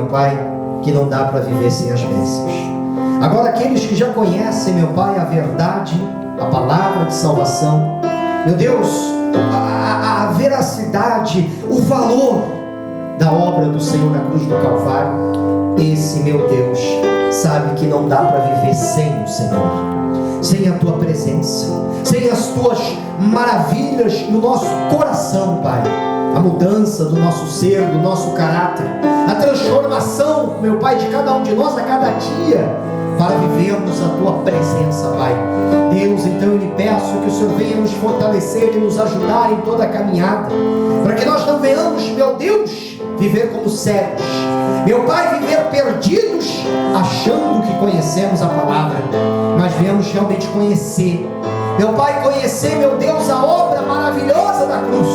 meu Pai, que não dá para viver sem as bênçãos. Agora, aqueles que já conhecem, meu Pai, a verdade, a palavra de salvação, meu Deus, a veracidade, o valor da obra do Senhor na cruz do Calvário, esse, meu Deus, sabe que não dá para viver sem o Senhor, sem a Tua presença, sem as Tuas maravilhas no nosso coração, Pai. A mudança do nosso ser, do nosso caráter, a transformação, meu Pai, de cada um de nós a cada dia, para vivermos a Tua presença, Pai. Deus, então eu lhe peço que o Senhor venha nos fortalecer e nos ajudar em toda a caminhada, para que nós não venhamos, meu Deus, viver como cegos, meu Pai, viver perdidos, achando que conhecemos a palavra, mas venhamos realmente conhecer, meu Pai, conhecer, meu Deus, a obra maravilhosa da cruz,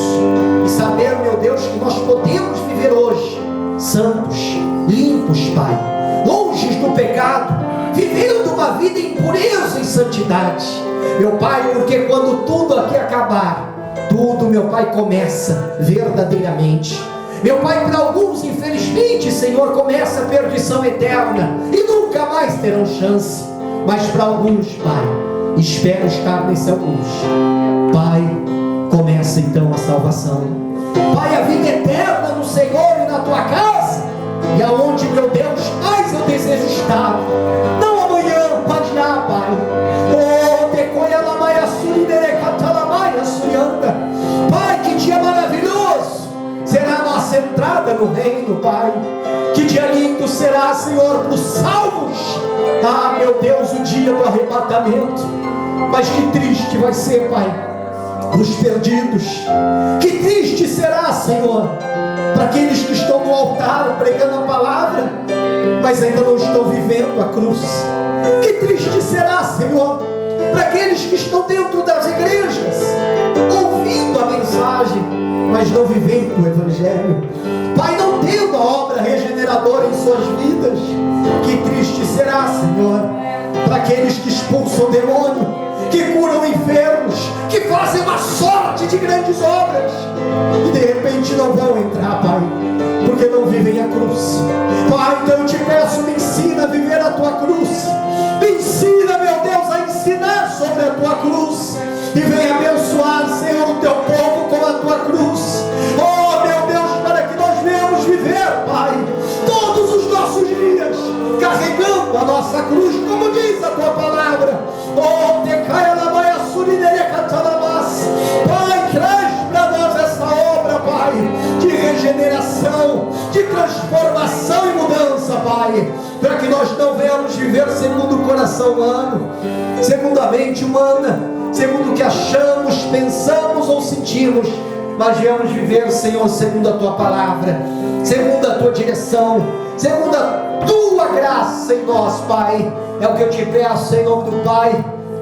e saber, meu Deus, que nós podemos viver hoje, santos, limpos, Pai, longe do pecado, vivendo uma vida em pureza e santidade, meu Pai, porque quando tudo aqui acabar, tudo, meu Pai, começa verdadeiramente. Meu Pai, para alguns, infelizmente, Senhor, começa a perdição eterna e nunca mais terão chance. Mas para alguns, Pai, espero estar nesse alguns. Pai, começa então a salvação. Pai, a vida eterna no Senhor e na Tua casa. E aonde, meu Deus, mais eu desejo estar. Não amanhã, Padiá, Pai. Oh, decoia la maia surindere catalamaia surianda. Pai, que dia maravilhoso será a nossa entrada no reino, Pai. Que dia lindo será, Senhor, para os salvos. Ah, meu Deus, o dia do arrebatamento. Mas que triste vai ser, Pai, os perdidos. Que triste será, Senhor, para aqueles que estão no altar pregando a palavra, mas ainda não estão vivendo a cruz. Que triste será, Senhor, para aqueles que estão dentro das igrejas, ouvindo a mensagem, mas não vivendo o Evangelho. Pai, não tendo a obra regeneradora em suas vidas. Que triste será, Senhor, para aqueles que expulsam o demônio, que curam enfermos, que fazem uma sorte de grandes obras, e de repente não vão entrar, Pai, porque não vivem a cruz. Pai, então eu te peço, me ensina a viver a Tua cruz. Me ensina, meu Deus, a ensinar sobre a Tua cruz. E venha abençoar, Senhor, o Teu povo com a Tua cruz. Oh, meu Deus, para que nós venhamos viver, Pai, todos os nossos dias, carregando a nossa cruz, como diz a Tua palavra. Oh, decaia na maia surinere catalamas. Pai, traz para nós essa obra, Pai, de regeneração, de transformação e mudança, Pai, para que nós não venhamos viver segundo o coração humano, segundo a mente humana, segundo o que achamos, pensamos ou sentimos, mas venhamos viver, Senhor, segundo a Tua palavra, segundo a Tua direção, segundo a Tua graça em nós, Pai. É o que eu te peço em nome do Pai,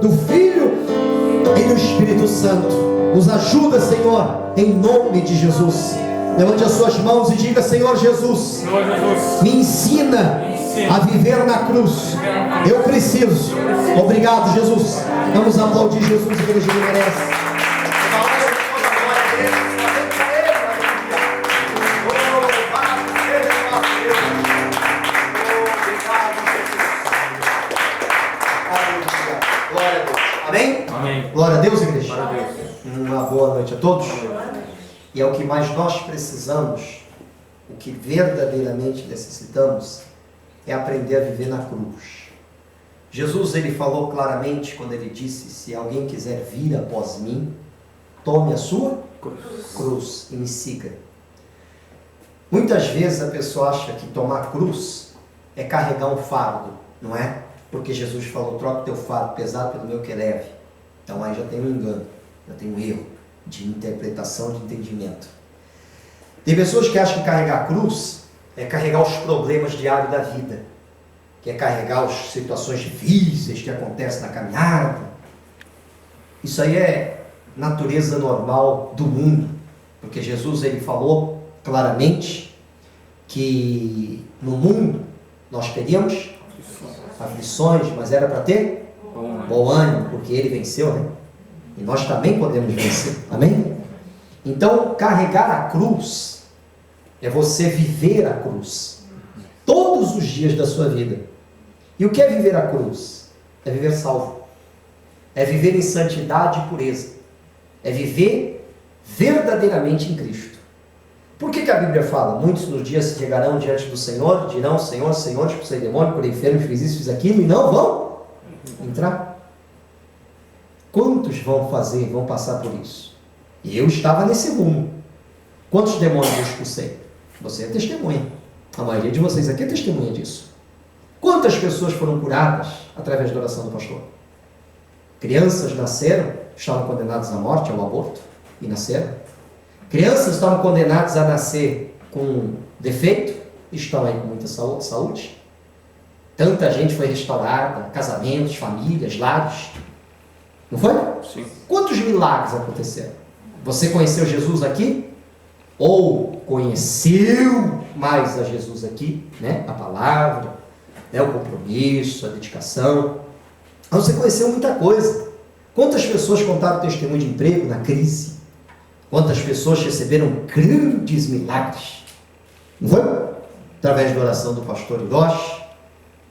do Filho e do Espírito Santo. Nos ajuda, Senhor, em nome de Jesus. Levante as suas mãos e diga: Senhor Jesus, me ensina a viver na cruz. Eu preciso. Obrigado, Jesus. Vamos aplaudir Jesus, a igreja que merece. Amém? Amém. Glória a Deus, igreja. Glória a Deus. Uma boa noite a todos. E é o que mais nós precisamos, o que verdadeiramente necessitamos, é aprender a viver na cruz. Jesus, ele falou claramente quando ele disse: se alguém quiser vir após mim, tome a sua cruz e me siga. Muitas vezes a pessoa acha que tomar cruz é carregar um fardo, não é? Porque Jesus falou: troca o teu fardo pesado pelo meu que é leve. Então aí já tem um engano, já tem um erro de interpretação, de entendimento. Tem pessoas que acham que carregar a cruz é carregar os problemas diários da vida, que é carregar as situações difíceis que acontecem na caminhada. Isso aí é natureza normal do mundo, porque Jesus, ele falou claramente que no mundo nós teríamos aflições, mas era para ter bom ânimo, porque ele venceu, né? E nós também podemos vencer, amém? Então, carregar a cruz é você viver a cruz. todos os dias da sua vida. E o que é viver a cruz? É viver salvo. É viver em santidade e pureza. É viver verdadeiramente em Cristo. Por que a Bíblia fala? Muitos nos dias se chegarão diante do Senhor, dirão: Senhor, Senhor, expulsei demônio, curei enfermo, fiz isso, fiz aquilo, e não vão entrar. Quantos vão passar por isso? E eu estava nesse rumo. Quantos demônios eu expulsei? Você é testemunha. A maioria de vocês aqui é testemunha disso. Quantas pessoas foram curadas através da oração do pastor? Crianças nasceram, estavam condenadas à morte, ao aborto, e nasceram. Crianças estavam condenadas a nascer com defeito, e estão aí com muita saúde. Tanta gente foi restaurada, casamentos, famílias, lares. Não foi? Sim. Quantos milagres aconteceram? Você conheceu Jesus aqui? Ou conheceu mais a Jesus aqui, né? A palavra, né? O compromisso, a dedicação. Mas você conheceu muita coisa. Quantas pessoas contaram testemunho de emprego na crise? Quantas pessoas receberam grandes milagres? Não foi? Através da oração do pastor Hiroshi,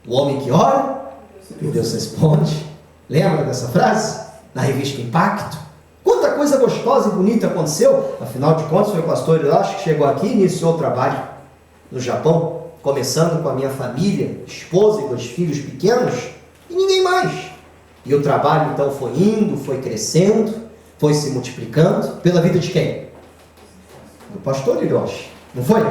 o homem que ora, e Deus responde. Lembra dessa frase? Na revista Impacto. Quanta coisa gostosa e bonita aconteceu. Afinal de contas, foi o pastor Hiroshi que chegou aqui e iniciou o trabalho no Japão, começando com a minha família, esposa e 2 filhos pequenos, e ninguém mais. E o trabalho então foi indo, foi crescendo, foi se multiplicando, pela vida de quem? Do pastor Hiroshi. Não foi?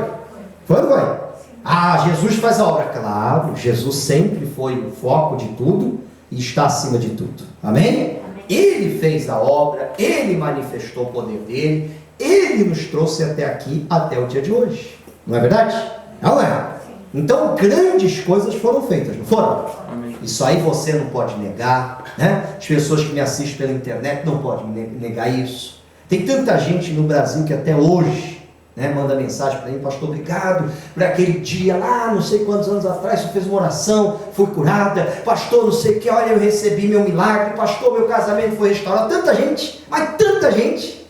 Foi ou não foi? Ah, Jesus faz a obra. Claro, Jesus sempre foi o foco de tudo e está acima de tudo. Amém? Ele fez a obra, Ele manifestou o poder dele, Ele nos trouxe até aqui, até o dia de hoje. Não é verdade? Não é? Então, grandes coisas foram feitas, não foram? Amém. Isso aí você não pode negar, né? As pessoas que me assistem pela internet não podem negar isso. Tem tanta gente no Brasil que até hoje, né, manda mensagem para mim: pastor, obrigado por aquele dia lá, não sei quantos anos atrás, você fez uma oração, fui curada, pastor, não sei o que, olha, eu recebi meu milagre, pastor, meu casamento foi restaurado. Tanta gente, mas tanta gente,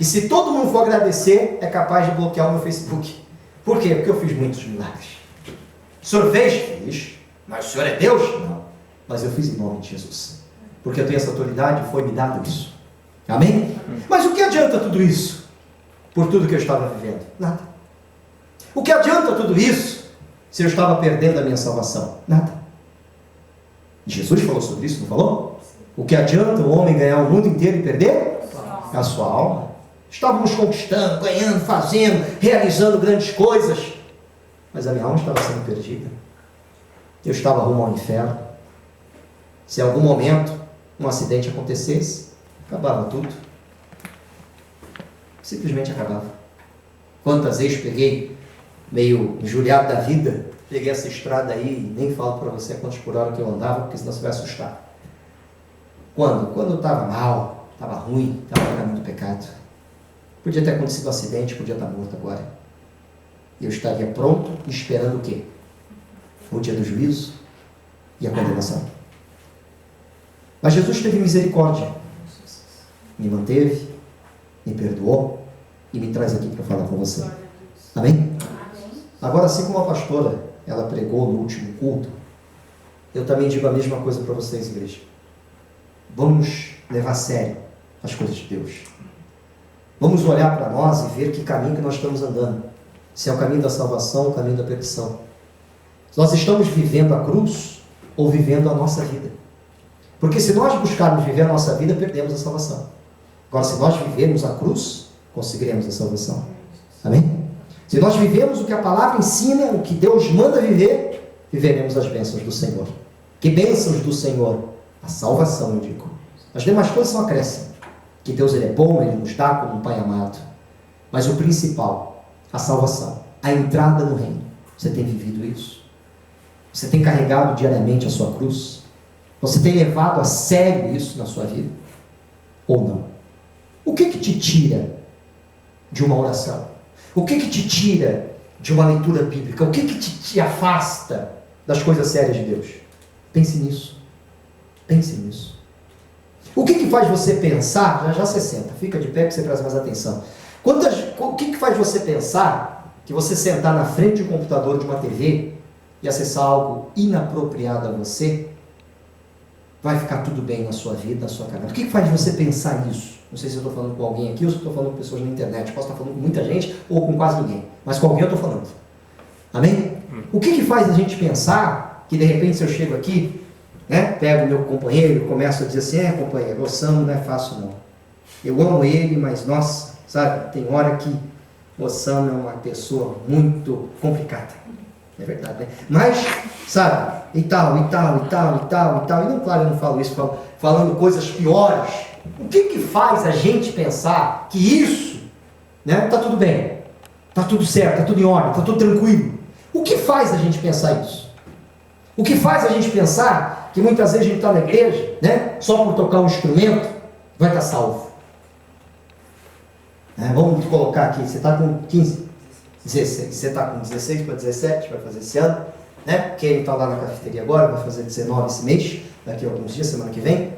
e se todo mundo for agradecer, é capaz de bloquear o meu Facebook. Por quê? Porque eu fiz muitos milagres. O senhor fez? Fiz. Mas o senhor é Deus? Não. Mas eu fiz em nome de Jesus, porque eu tenho essa autoridade e foi me dado isso. Amém? Mas o que adianta tudo isso? Por tudo que eu estava vivendo? Nada. O que adianta tudo isso se eu estava perdendo a minha salvação? Nada. Jesus falou sobre isso, não falou? O que adianta o homem ganhar o mundo inteiro e perder a sua alma? Estávamos conquistando, ganhando, fazendo, realizando grandes coisas, mas a minha alma estava sendo perdida. Eu estava rumo ao inferno. Se em algum momento um acidente acontecesse, acabava tudo. Simplesmente acabava. Quantas vezes peguei, meio injuriado da vida, peguei essa estrada aí, e nem falo para você quantos por hora que eu andava, porque senão você vai assustar. Quando? Quando eu estava mal, estava ruim, estava no caminho do pecado. Podia ter acontecido um acidente, podia estar morto agora. Eu estaria pronto, esperando o quê? O dia do juízo e a condenação. Mas Jesus teve misericórdia. Me manteve, me perdoou e me traz aqui para falar com você. Amém? Agora, assim como a pastora, ela pregou no último culto, eu também digo a mesma coisa para vocês, igreja. Vamos levar a sério as coisas de Deus. Vamos olhar para nós e ver que caminho que nós estamos andando. Se é o caminho da salvação ou o caminho da perdição. Se nós estamos vivendo a cruz ou vivendo a nossa vida. Porque se nós buscarmos viver a nossa vida, perdemos a salvação. Agora, se nós vivermos a cruz, conseguiremos a salvação. Amém? Se nós vivemos o que a palavra ensina, o que Deus manda viver, viveremos as bênçãos do Senhor. Que bênçãos do Senhor? A salvação, eu digo. As demais coisas são acréscimo. Que Deus ele é bom, Ele nos dá como um Pai amado. Mas o principal, a salvação, a entrada no reino. Você tem vivido isso? Você tem carregado diariamente a sua cruz? Você tem levado a sério isso na sua vida? Ou não? O que te tira de uma oração? O que te tira de uma leitura bíblica? O que te afasta das coisas sérias de Deus? Pense nisso. Pense nisso. O que faz você pensar? Já você senta, fica de pé que você presta mais atenção. O que faz você pensar que você sentar na frente de um computador, de uma TV, e acessar algo inapropriado a você, vai ficar tudo bem na sua vida, na sua carreira. O que faz você pensar isso? Não sei se eu estou falando com alguém aqui ou se estou falando com pessoas na internet. Posso estar falando com muita gente ou com quase ninguém. Mas com alguém eu estou falando. Amém? O que faz a gente pensar que de repente se eu chego aqui, né, pego o meu companheiro e começo a dizer assim, companheiro, o Sam não é fácil não. Eu amo ele, mas nossa, sabe, tem hora que o Sam é uma pessoa muito complicada. É verdade, né? Mas, sabe, e tal. E não, claro, eu não falo isso falando coisas piores. O que faz a gente pensar que isso, né, tá tudo bem, tá tudo certo, tá tudo em ordem, tá tudo tranquilo? O que faz a gente pensar isso? O que faz a gente pensar que muitas vezes a gente está na igreja, né, só por tocar um instrumento, vai estar salvo? Vamos colocar aqui, você está com 15, 16, você está com 16 para 17, vai fazer esse ano, né? Quem está lá na cafeteria agora, vai fazer 19 esse mês, daqui a alguns dias, semana que vem.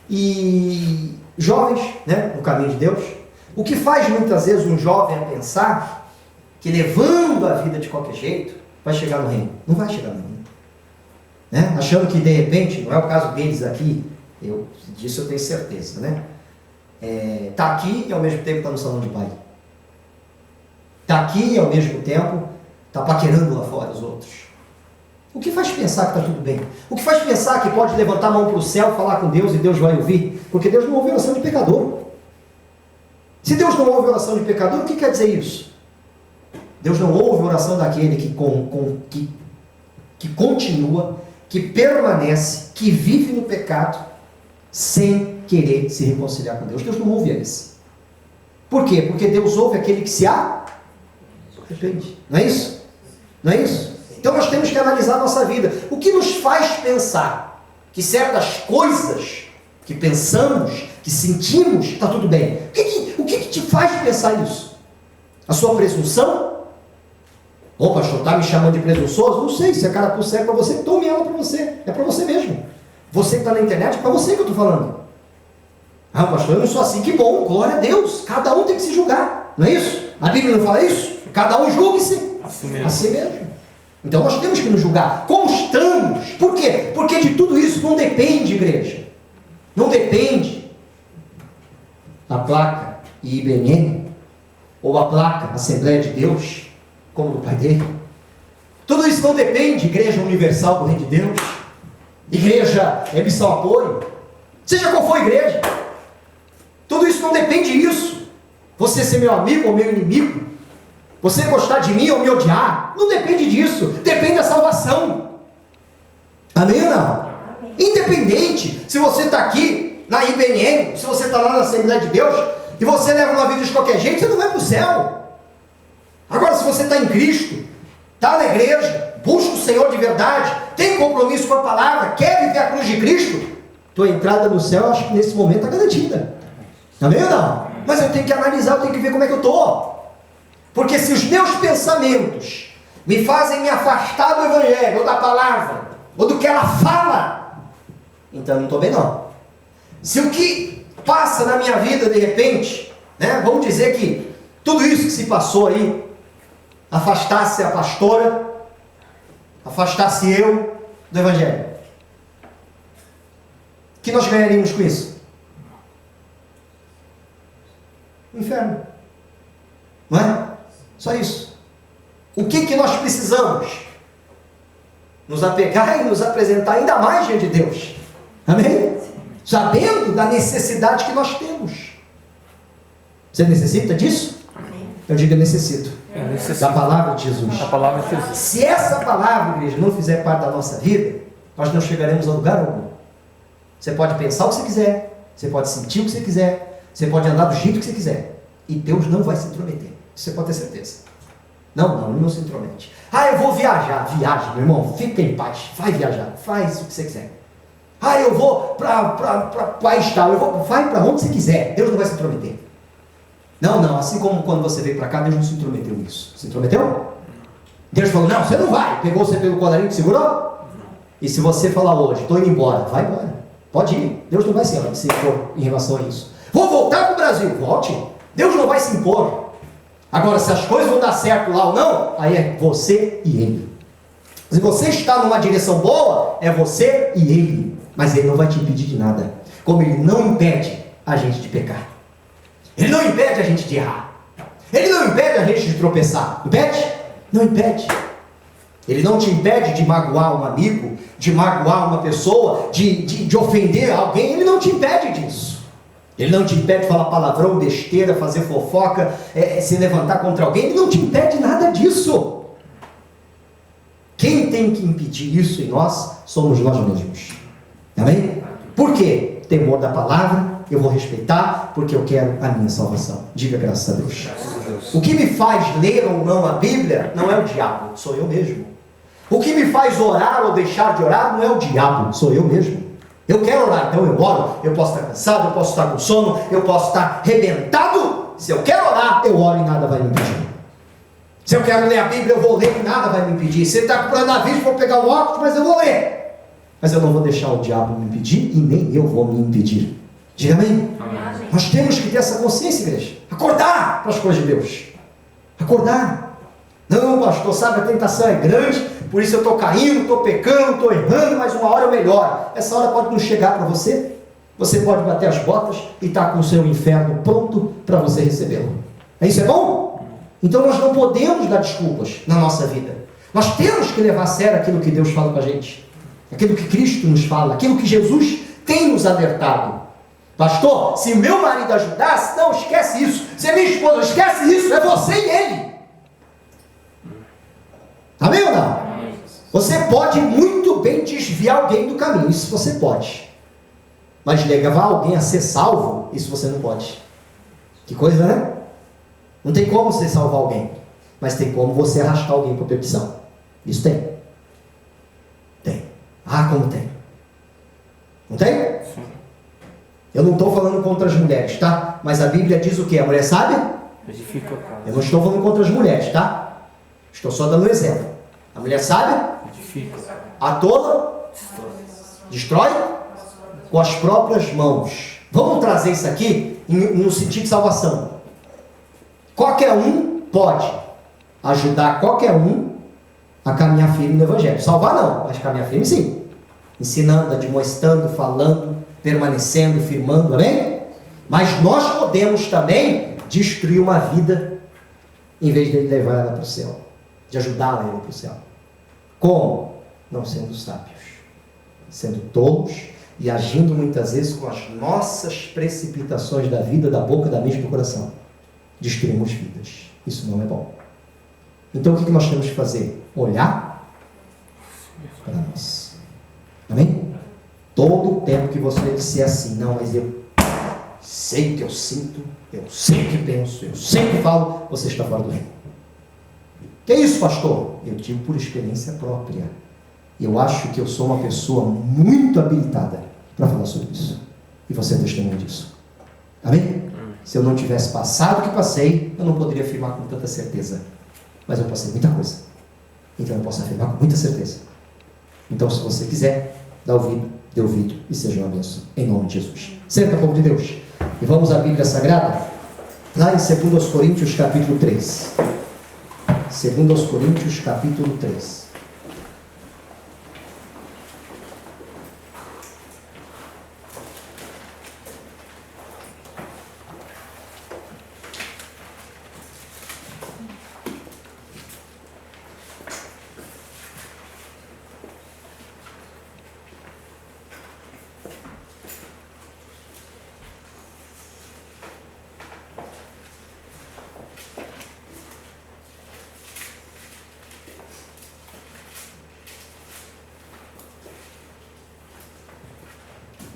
E jovens, né, no caminho de Deus, o que faz muitas vezes um jovem a pensar que levando a vida de qualquer jeito, vai chegar no reino? Não vai chegar no reino. Né? Achando que de repente, não é o caso deles aqui, disso eu tenho certeza, né? Está aqui e ao mesmo tempo está no salão de baile. Está aqui e ao mesmo tempo está paquerando lá fora os outros. O que faz pensar que está tudo bem? O que faz pensar que pode levantar a mão para o céu, falar com Deus e Deus vai ouvir? Porque Deus não ouve oração de pecador. Se Deus não ouve oração de pecador, o que quer dizer isso? Deus não ouve oração daquele que continua, que permanece, que vive no pecado, sem querer se reconciliar com Deus. Deus não ouve esse. Por quê? Porque Deus ouve aquele que se arrepende. Não é isso? Não é isso? Então nós temos que analisar a nossa vida. O que nos faz pensar que certas coisas que pensamos, que sentimos, está tudo bem? O que te faz pensar isso? A sua presunção? Ô pastor, está me chamando de presunçoso? Não sei, se a carapuça é para você, tome ela para você. É para você mesmo. Você que está na internet, é para você que eu estou falando. Ah, pastor, eu não sou assim. Que bom, glória a Deus. Cada um tem que se julgar. Não é isso? A Bíblia não fala isso? Cada um julgue-se a si mesmo. Então nós temos que nos julgar. Como estamos? Por quê? Porque de tudo isso não depende, igreja. Não depende a placa IBNN ou a placa Assembleia de Deus, como do pai dele. Tudo isso não depende, Igreja Universal do Reino de Deus, Igreja Missão Apoio, seja qual for a igreja. Tudo isso não depende disso. Você ser meu amigo ou meu inimigo, você gostar de mim ou me odiar, não depende disso. Depende da salvação. Amém ou não? Independente se você está aqui na IBNN, se você está lá na Assembleia de Deus e você leva uma vida de qualquer jeito, você não vai para o céu. Agora, se você está em Cristo, está na igreja, busca o Senhor de verdade, tem compromisso com a palavra, quer viver a cruz de Cristo, tua entrada no céu, acho que nesse momento está garantida. Amém ou não? Mas eu tenho que analisar, eu tenho que ver como é que eu estou. Porque se os meus pensamentos me fazem me afastar do Evangelho, ou da palavra, ou do que ela fala, então eu não estou bem não. Se o que passa na minha vida de repente, né, vamos dizer que tudo isso que se passou aí, afastasse a pastora, afastasse eu do Evangelho, o que nós ganharíamos com isso? Inferno. Não é? Só isso. O que nós precisamos? Nos apegar e nos apresentar ainda mais diante de Deus. Amém? Sabendo da necessidade que nós temos. Você necessita disso? Amém. Eu digo, eu necessito. Da palavra de Jesus. A palavra de Jesus. Se essa palavra, igreja, não fizer parte da nossa vida, nós não chegaremos a lugar algum. Você pode pensar o que você quiser, você pode sentir o que você quiser, você pode andar do jeito que você quiser, e Deus não vai se intrometer. Isso você pode ter certeza. Não, ele não se intromete. Ah, eu vou viajar. Viaja, meu irmão, fica em paz. Vai viajar, faz o que você quiser. Ah, eu vou para país tal, vai para onde você quiser. Deus não vai se intrometer. Não, assim como quando você veio para cá, Deus não se intrometeu nisso. Se intrometeu? Deus falou, não, você não vai. Pegou você pelo colarinho que segurou? E se você falar hoje, estou indo embora, vai embora. Pode ir. Deus não vai se impor em relação a isso. Vou voltar para o Brasil. Volte. Deus não vai se impor. Agora, se as coisas vão dar certo lá ou não, aí é você e ele. Se você está numa direção boa, é você e ele. Mas ele não vai te impedir de nada. Como ele não impede a gente de pecar. Ele não impede a gente de errar. Ele não impede a gente de tropeçar. Impede? Não impede. Ele não te impede de magoar um amigo, de magoar uma pessoa, de ofender alguém. Ele não te impede disso. Ele não te impede de falar palavrão, besteira, fazer fofoca, se levantar contra alguém. Ele não te impede nada disso. Quem tem que impedir isso em nós somos nós mesmos. Amém? Por quê? Temor da palavra, eu vou respeitar, porque eu quero a minha salvação. Diga graças a Deus. O que me faz ler ou não a Bíblia não é o diabo, sou eu mesmo. O que me faz orar ou deixar de orar não é o diabo, sou eu mesmo. Eu quero orar, então eu oro. Eu posso estar cansado, eu posso estar com sono, eu posso estar arrebentado. Se eu quero orar, eu oro e nada vai me impedir. Se eu quero ler a Bíblia, eu vou ler e nada vai me impedir. Se ele está comprando navio, eu vou pegar o óculos, mas eu vou ler. Mas eu não vou deixar o diabo me impedir e nem eu vou me impedir. Diga amém? Amém. Nós temos que ter essa consciência, igreja. Acordar para as coisas de Deus. Acordar. Não, pastor, sabe, a tentação é grande, por isso eu estou caindo, estou pecando, estou errando, mas uma hora eu melhoro. Essa hora pode não chegar para você. Você pode bater as botas e estar com o seu inferno pronto para você recebê-lo. Isso é bom? Então nós não podemos dar desculpas na nossa vida. Nós temos que levar a sério aquilo que Deus fala para a gente. Aquilo que Cristo nos fala, aquilo que Jesus tem nos alertado. Pastor, se meu marido ajudasse, não, esquece isso. Se minha esposa esquece isso, é você e ele. Amém ou não? Você pode muito bem desviar alguém do caminho, isso você pode. Mas levar alguém a ser salvo, isso você não pode. Que coisa, né? Não tem como você salvar alguém, mas tem como você arrastar alguém para a perdição. Isso tem. Tem. Ah, como tem. Não tem? Sim. Eu não estou falando contra as mulheres, tá? Mas a Bíblia diz o que? A mulher sabe? Edifica a casa. Eu não estou falando contra as mulheres, tá? Estou só dando um exemplo. A mulher sabe? Edifica. A tola? Destrói? Com as próprias mãos. Vamos trazer isso aqui no sentido de salvação. Qualquer um pode ajudar qualquer um a caminhar firme no Evangelho. Salvar não, mas caminhar firme sim. Ensinando, admoestando, falando, permanecendo, firmando, amém? Mas nós podemos também destruir uma vida em vez de levar ela para o céu, de ajudá-la a ir para o céu. Como? Não sendo sábios, sendo tolos e agindo muitas vezes com as nossas precipitações da vida, da boca, da mente e do coração. Destruímos vidas. Isso não é bom. Então o que nós temos que fazer? Olhar para nós. Amém? Todo o tempo que você disser assim, não, mas eu sei o que eu sinto, eu sei o que penso, eu sei o que falo, você está fora do reino. Que é isso, pastor? Eu digo por experiência própria. Eu acho que eu sou uma pessoa muito habilitada para falar sobre isso. E você é testemunha disso. Amém? Se eu não tivesse passado o que passei, eu não poderia afirmar com tanta certeza. Mas eu passei muita coisa. Então eu posso afirmar com muita certeza. Então, se você quiser, dê ouvido e seja uma bênção. Em nome de Jesus. Senta, povo de Deus. E vamos à Bíblia Sagrada. Lá em 2 Coríntios capítulo 3. 2 Coríntios capítulo 3.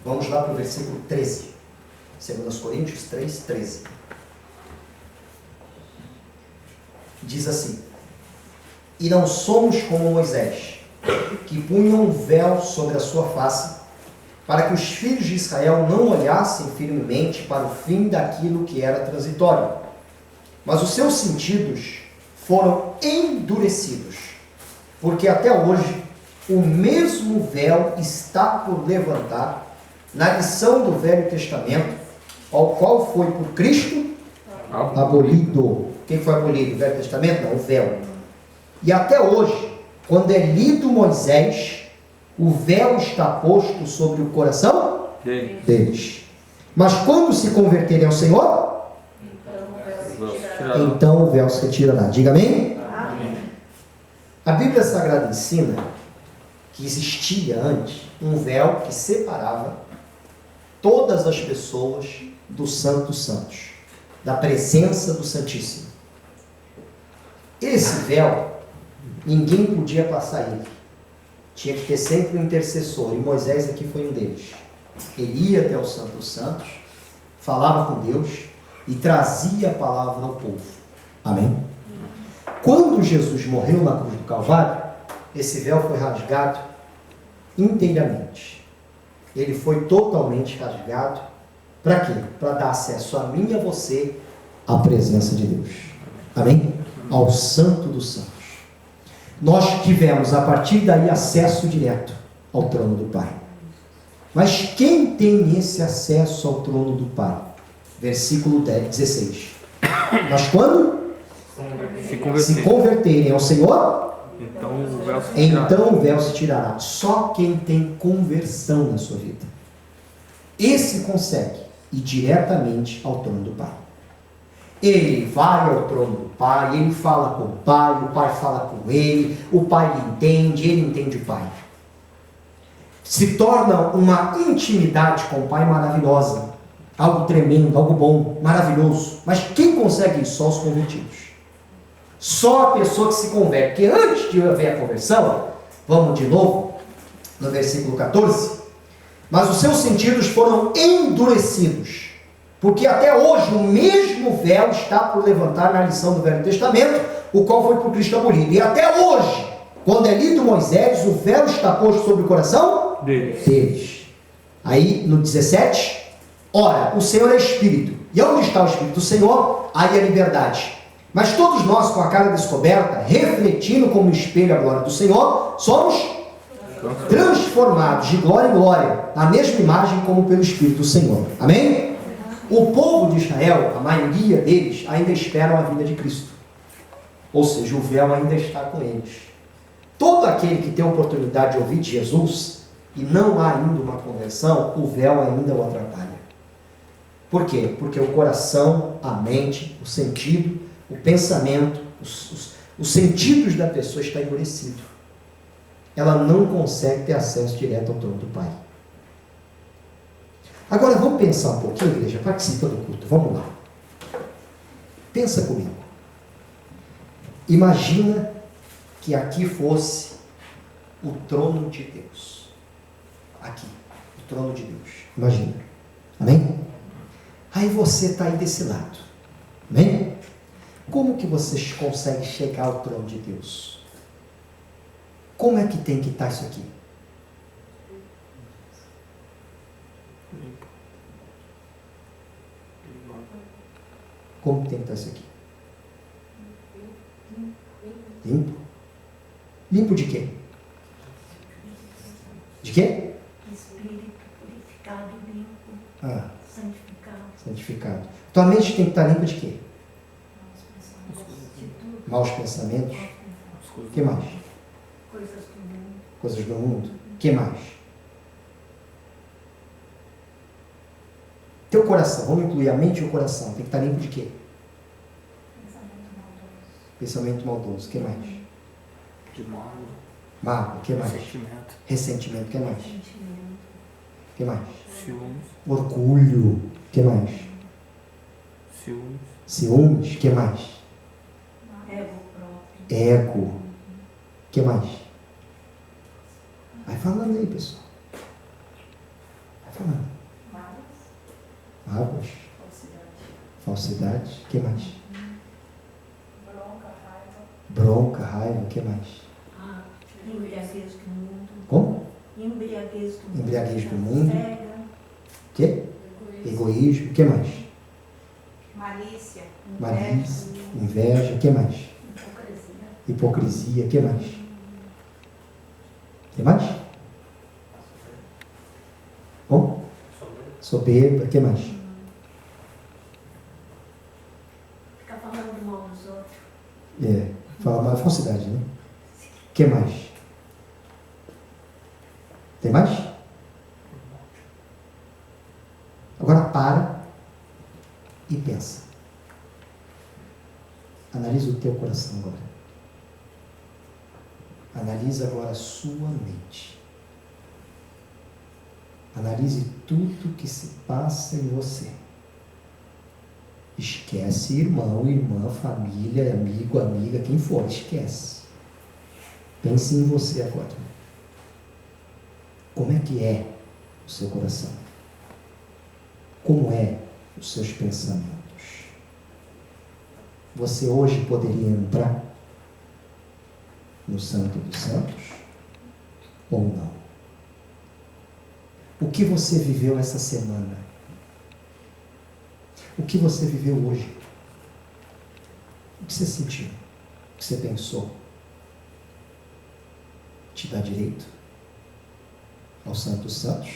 Vamos lá para o versículo 13. 2 Coríntios 3, 13. Diz assim: E não somos como Moisés, que punha um véu sobre a sua face, para que os filhos de Israel não olhassem firmemente para o fim daquilo que era transitório. Mas os seus sentidos foram endurecidos, porque até hoje o mesmo véu está por levantar na lição do Velho Testamento, ao qual foi por Cristo abolido. Quem foi abolido? O Velho Testamento? Não, o véu. E até hoje, Quando é lido Moisés, o véu está posto sobre o coração deles. Mas quando se converterem ao Senhor, então o véu se retirará. Diga amém? Amém. A Bíblia Sagrada ensina que existia antes um véu que separava todas as pessoas do Santo dos Santos, da presença do Santíssimo. Esse véu, ninguém podia passar ele. Tinha que ter sempre um intercessor, e Moisés aqui foi um deles. Ele ia até o Santo dos Santos, falava com Deus e trazia a palavra ao povo. Amém? Quando Jesus morreu na cruz do Calvário, esse véu foi rasgado inteiramente. Ele foi totalmente rasgado. Para quê? Para dar acesso a mim e a você à presença de Deus. Amém? Ao Santo dos Santos. Nós tivemos a partir daí acesso direto ao trono do Pai. Mas quem tem esse acesso ao trono do Pai? Versículo 16. Mas quando se converterem ao Senhor, então o véu se tirará. Só quem tem conversão na sua vida, esse consegue ir diretamente ao trono do Pai. Ele vai ao trono do Pai, ele fala com o Pai fala com ele, o Pai lhe entende, ele entende o Pai. Se torna uma intimidade com o Pai maravilhosa, algo tremendo, algo bom, maravilhoso. Mas quem consegue isso? Só os convertidos. Só a pessoa que se converte. Porque antes de haver a conversão, vamos de novo, no versículo 14, mas os seus sentidos foram endurecidos, porque até hoje o mesmo véu está por levantar na lição do Velho Testamento, o qual foi por Cristo abolido. E até hoje, quando é lido Moisés, o véu está posto sobre o coração deles. Aí no 17, ora, o Senhor é Espírito, e onde está o Espírito do Senhor, aí a liberdade. Mas todos nós, com a cara descoberta, refletindo como espelho a glória do Senhor, somos transformados de glória em glória, na mesma imagem como pelo Espírito do Senhor. Amém? O povo de Israel, a maioria deles, ainda esperam a vinda de Cristo. Ou seja, o véu ainda está com eles. Todo aquele que tem a oportunidade de ouvir de Jesus e não há ainda uma conversão, o véu ainda o atrapalha. Por quê? Porque o coração, a mente, o sentido, o pensamento, os sentidos da pessoa está endurecido. Ela não consegue ter acesso direto ao trono do Pai. Agora vamos pensar um pouquinho, igreja, participa do culto, vamos lá. Pensa comigo. Imagina que aqui fosse o trono de Deus. Aqui, o trono de Deus. Imagina. Amém? Aí você está aí desse lado. Amém? Como que vocês conseguem chegar ao trono de Deus? Como é que tem que estar isso aqui? Como tem que estar isso aqui? Limpo? Limpo de quê? De quê? Espírito purificado, limpo, santificado. Santificado. Tua mente tem que estar limpa de quê? Maus pensamentos. O que mais? Coisas do mundo. Coisas do mundo. O que mais? Teu coração, vamos incluir a mente e o coração. Tem que estar limpo de quê? Pensamento maldoso. O que mais? De mágoa. Mágoa. O que mais? Ressentimento. Ressentimento. O que mais? O que mais? Ciúmes. Orgulho. O que mais? Ciúmes. Ciúmes. O que mais? Ego próprio. Ego. O que mais? Vai falando aí, pessoal. Vai falando. Mágoas. Falsidade. O que mais? Bronca, raiva. O que mais? Embriaguez do mundo. Como? Embriaguez do mundo. Embriaguez do mundo. Cega. O que? Egoísmo. O que mais? Malícia. Malícia. Inveja. O que mais? Hipocrisia. O que mais? O que mais? Como? Soberba. O que mais? Ficar falando mal dos outros. Fala mal, falsidade, né? O que mais? Tem mais? Agora para e pensa. Analisa o teu coração agora. Analisa agora a sua mente. Analise tudo que se passa em você. Esquece irmão, irmã, família, amigo, amiga, quem for, esquece. Pense em você agora. Como é que é o seu coração? Como é os seus pensamentos? Você hoje poderia entrar no Santo dos Santos ou não? O que você viveu essa semana? O que você viveu hoje? O que você sentiu? O que você pensou? Te dá direito ao Santo dos Santos?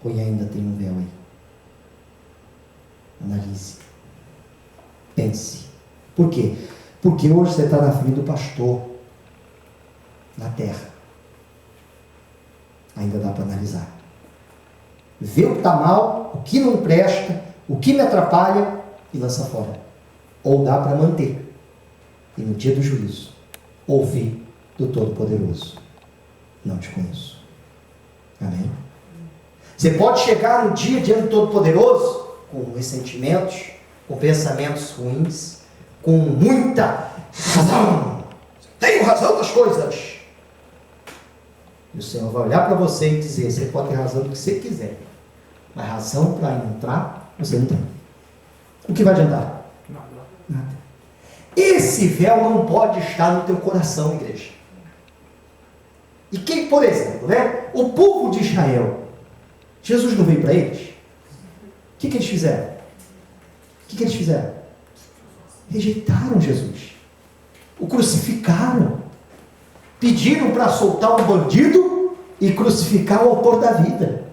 Ou ainda tem um véu aí? Analise. Pense. Por quê? Porque hoje você está na frente do pastor, na terra. Ainda dá para analisar. Vê o que está mal, o que não presta, o que me atrapalha e lança fora. Ou dá para manter. E no dia do juízo, ouvir do Todo-Poderoso: não te conheço. Amém? Você pode chegar no dia diante do Todo-Poderoso com ressentimentos, com pensamentos ruins, com muita razão. Tenho razão das coisas. E o Senhor vai olhar para você e dizer: você pode ter razão do que você quiser, mas razão para entrar, você não tem. O que vai adiantar? Nada. Esse véu não pode estar no teu coração, igreja. E quem, por exemplo, né? O povo de Israel, Jesus não veio para eles? O que eles fizeram? O que eles fizeram? Rejeitaram Jesus. O crucificaram. Pediram para soltar um bandido e crucificar o autor da vida.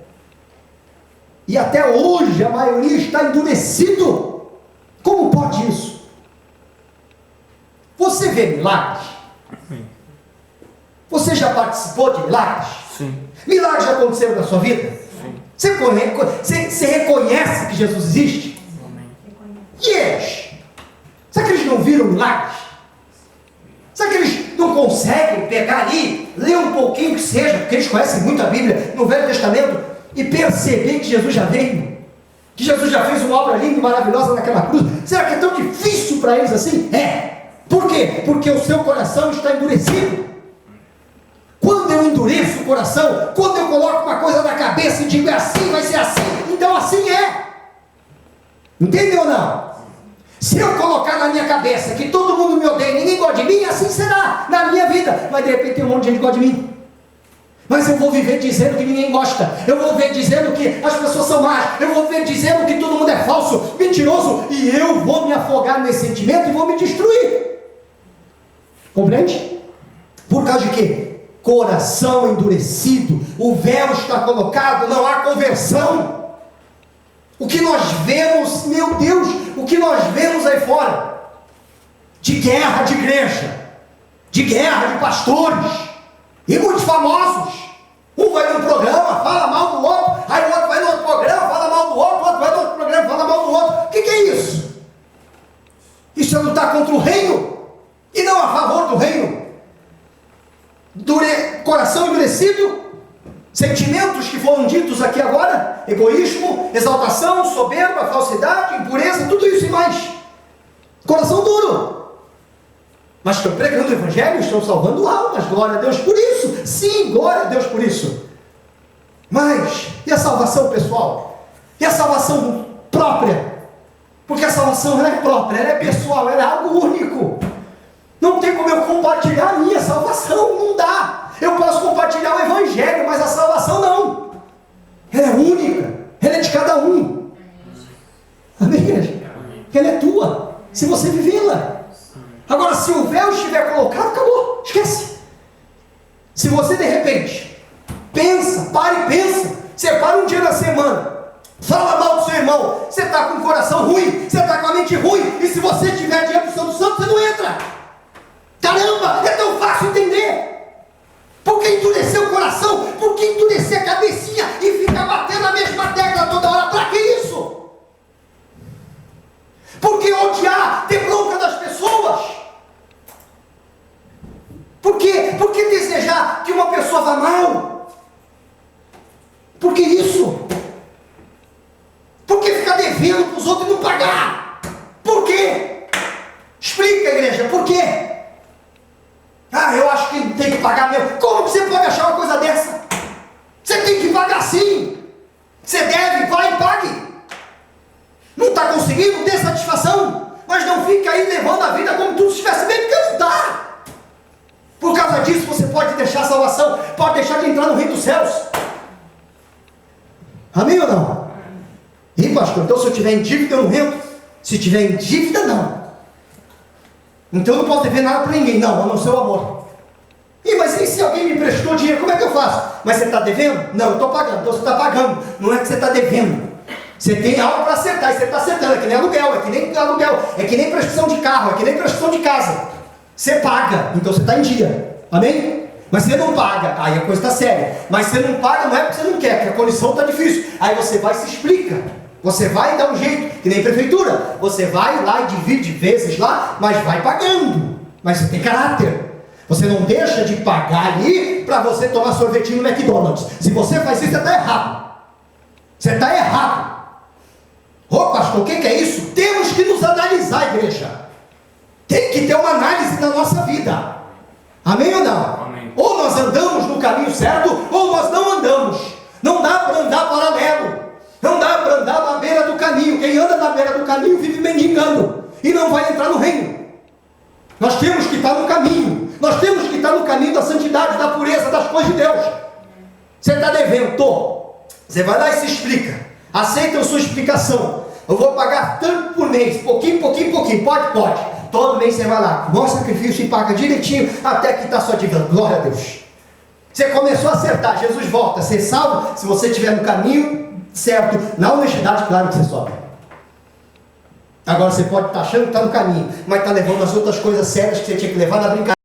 E até hoje a maioria está endurecido. Como pode isso? Você vê milagres? Sim. Você já participou de milagres? Sim. Milagres já aconteceram na sua vida? Sim. Você reconhece que Jesus existe? Amém. E eles? Será que eles não viram milagres? Será que eles não conseguem pegar ali, ler um pouquinho que seja, porque eles conhecem muito a Bíblia no Velho Testamento, e perceber que Jesus já veio? Que Jesus já fez uma obra linda e maravilhosa naquela cruz? Será que é tão difícil para eles assim? É. Por quê? Porque o seu coração está endurecido. Quando eu endureço o coração, quando eu coloco uma coisa na cabeça e digo: é assim, vai ser assim, então assim é. Entendeu ou não? Se eu colocar na minha cabeça que todo mundo me odeia, ninguém gosta de mim, assim será na minha vida. Mas de repente tem um monte de gente que gosta de mim. Mas eu vou viver dizendo que ninguém gosta. Eu vou viver dizendo que as pessoas são más. Eu vou viver dizendo que todo mundo é falso, mentiroso. E eu vou me afogar nesse sentimento e vou me destruir. Compreende? Por causa de quê? Coração endurecido. O véu está colocado, não há conversão. O que nós vemos, meu Deus, o que nós vemos aí fora, de guerra de igreja, de guerra de pastores, e muitos famosos, um vai num programa, fala mal do outro, aí o outro vai no outro programa, fala mal do outro, o outro vai no outro programa, fala mal do outro. O que é isso? Isso é lutar contra o reino, e não a favor do reino. Coração endurecido, sentimentos que foram ditos aqui agora: egoísmo, exaltação, soberba, falsidade, impureza, tudo isso e mais. Coração duro. Mas estão pregando o evangelho, estão salvando almas, glória a Deus por isso. Sim, glória a Deus por isso. Mas, e a salvação pessoal? E a salvação própria? Porque a salvação ela é própria, ela é pessoal, ela é algo único. Não tem como eu compartilhar a minha salvação, não dá. Eu posso compartilhar o evangelho, mas a salvação não. Ela é única, ela é de cada um. Amém, igreja? Ela é tua, se você vivê-la. Agora, se o véu estiver colocado, acabou, esquece. Se você de repente pensa, para e pensa, separa um dia na semana, fala mal do seu irmão, você está com o coração ruim, você está com a mente ruim, e se você estiver diante do Santo Santo, você não entra. Caramba, é tão fácil entender. Por que endurecer o coração? Por que endurecer a Por que isso? Por que ficar devendo para os outros e não pagar? Por quê? Explica, igreja, por quê? Ah, eu acho que tem que pagar mesmo. Como você pode achar uma coisa dessa? Você tem que pagar sim. Você deve, vai e pague. Não está conseguindo ter satisfação? Mas não fica aí levando a vida como tudo estivesse bem, porque não dá. Por causa disso você pode deixar a salvação, pode deixar de entrar no reino dos céus. Amém ou não? E pastor, então se eu tiver em dívida eu não entro? Se tiver em dívida, não. Então eu não posso dever nada para ninguém, não, a não ser o amor. E mas e se alguém me emprestou dinheiro, como é que eu faço? Mas você está devendo? Não, eu estou pagando. Então você está pagando, não é que você está devendo. Você tem algo para acertar, e você está acertando, é que nem aluguel, é que nem prescrição de carro, é que nem prescrição de casa. Você paga, então você está em dia, amém? Mas você não paga, aí a coisa está séria. Mas você não paga não é porque você não quer, porque a condição está difícil. Aí você vai e se explica, você vai dar um jeito, que nem prefeitura. Você vai lá e divide vezes lá, mas vai pagando. Mas você tem caráter. Você não deixa de pagar ali para você tomar sorvetinho no McDonald's. Se você faz isso, você está errado. Você está errado. Ô pastor, o que é isso? Temos que nos analisar, igreja. Tem que ter uma análise na nossa vida. Amém ou não? Amém. Ou nós andamos no caminho certo, ou nós não andamos. Não dá para andar paralelo. Não dá para andar na beira do caminho. Quem anda na beira do caminho vive mendigando e não vai entrar no reino. Nós temos que estar no caminho. Nós temos que estar no caminho da santidade, da pureza, das coisas de Deus. Você está devendo? Tô. Você vai lá e se explica. Aceita a sua explicação. Eu vou pagar tanto por mês, pouquinho. Pode. Todo mês você vai lá, bom sacrifício e paga direitinho, até que está sua dívida. Glória a Deus. Você começou a acertar, Jesus volta. Você salva, se você estiver no caminho certo, na honestidade, claro que você sobe. Agora você pode estar achando que está no caminho, mas está levando as outras coisas sérias que você tinha que levar na brincadeira.